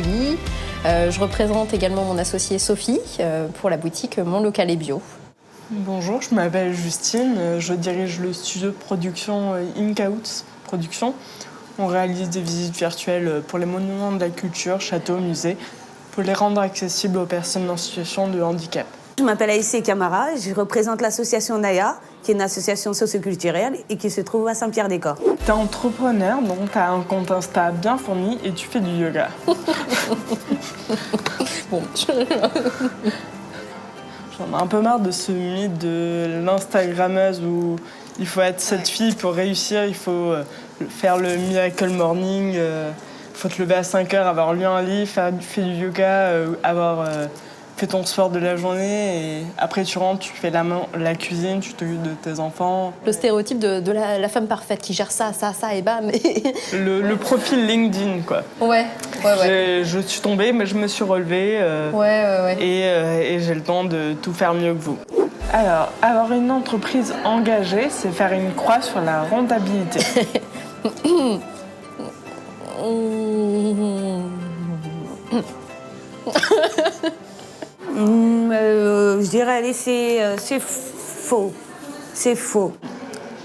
Julie. Je représente également mon associée Sophie pour la boutique Mon Local est Bio. Bonjour, je m'appelle Justine, je dirige le studio de production In-Kaout Production. On réalise des visites virtuelles pour les monuments de la culture, châteaux, musées, pour les rendre accessibles aux personnes en situation de handicap. Je m'appelle Aïssé Camara, je représente l'association Naya, qui est une association socioculturelle et qui se trouve à Saint-Pierre-des-Corps. T'es entrepreneur, donc t'as un compte Insta bien fourni et tu fais du yoga. Bon. J'en ai un peu marre de ce mythe de l'Instagrammeuse où il faut être cette fille pour réussir, il faut faire le miracle morning, il faut te lever à 5h, avoir lu un livre, faire du yoga, avoir fait ton sport de la journée et après tu rentres, tu fais la cuisine, tu t'occupes de tes enfants. Le stéréotype de la femme parfaite qui gère ça et bam. Le profil LinkedIn, quoi. Ouais. Je suis tombée, mais je me suis relevée et j'ai le temps de tout faire mieux que vous. Alors, avoir une entreprise engagée, c'est faire une croix sur la rentabilité. Je dirais, allez, c'est faux. C'est faux.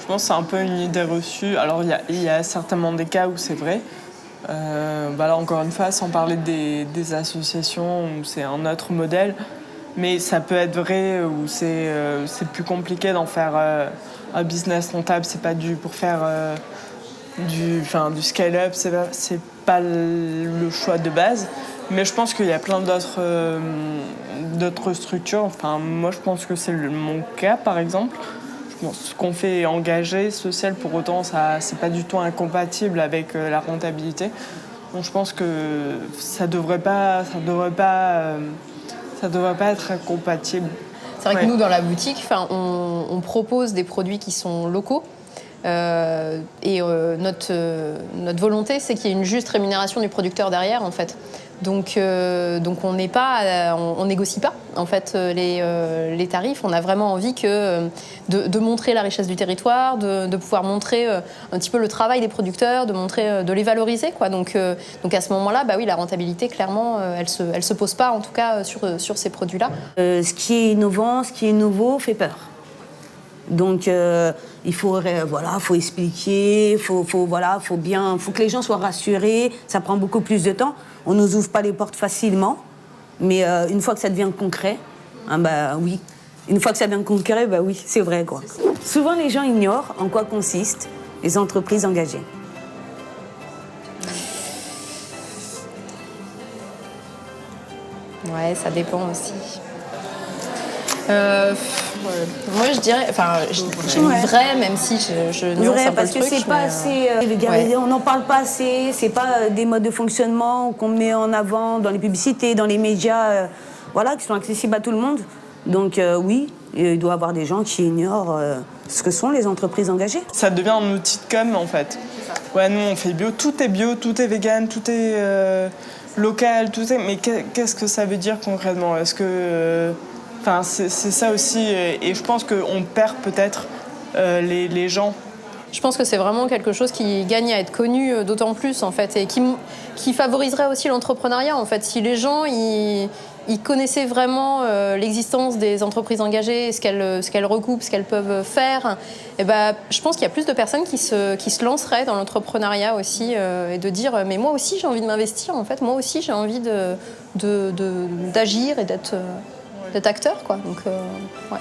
Je pense que c'est un peu une idée reçue. Alors, il y a certainement des cas où c'est vrai. Là, encore une fois, sans parler des associations où c'est un autre modèle. Mais ça peut être vrai où c'est plus compliqué d'en faire un business rentable. C'est pas pour faire du scale-up, c'est pas le choix de base. Mais je pense qu'il y a plein d'autres structures. Enfin, moi, je pense que c'est mon cas, par exemple. Je pense qu'on fait engagé, social, pour autant, c'est pas du tout incompatible avec la rentabilité. Donc, je pense que ça devrait pas être incompatible. C'est vrai que nous, dans la boutique, on propose des produits qui sont locaux. Notre volonté, c'est qu'il y ait une juste rémunération du producteur derrière, en fait. Donc on négocie pas en fait les tarifs. On a vraiment envie de montrer la richesse du territoire, de pouvoir montrer un petit peu le travail des producteurs, de les valoriser, quoi. Donc à ce moment-là, oui, la rentabilité, clairement, elle se pose pas, en tout cas sur ces produits-là. Ce qui est innovant, ce qui est nouveau, fait peur. Donc il faut expliquer, faut que les gens soient rassurés. Ça prend beaucoup plus de temps. On ne nous ouvre pas les portes facilement, mais une fois que ça devient concret, oui. Une fois que ça devient concret, oui, c'est vrai, quoi. Souvent, les gens ignorent en quoi consistent les entreprises engagées. Ouais, ça dépend aussi. Moi, je dirais, j'ai mis vrai, même si je nuance un peu parce le que truc. c'est pas assez. On n'en parle pas assez. C'est pas des modes de fonctionnement qu'on met en avant dans les publicités, dans les médias, qui sont accessibles à tout le monde. Donc oui, il doit y avoir des gens qui ignorent ce que sont les entreprises engagées. Ça devient un outil de com, en fait. Ouais, nous on fait bio, tout est vegan, tout est local, tout est. Mais qu'est-ce que ça veut dire concrètement ? Est-ce que c'est ça aussi, et je pense qu'on perd peut-être les gens. Je pense que c'est vraiment quelque chose qui gagne à être connu d'autant plus, en fait, et qui favoriserait aussi l'entrepreneuriat, en fait. Si les gens ils connaissaient vraiment l'existence des entreprises engagées, ce qu'elles recoupent, ce qu'elles peuvent faire, je pense qu'il y a plus de personnes qui se lanceraient dans l'entrepreneuriat aussi, et de dire mais moi aussi j'ai envie de m'investir, en fait, moi aussi j'ai envie d'agir et d'être acteur, quoi. Donc ouais.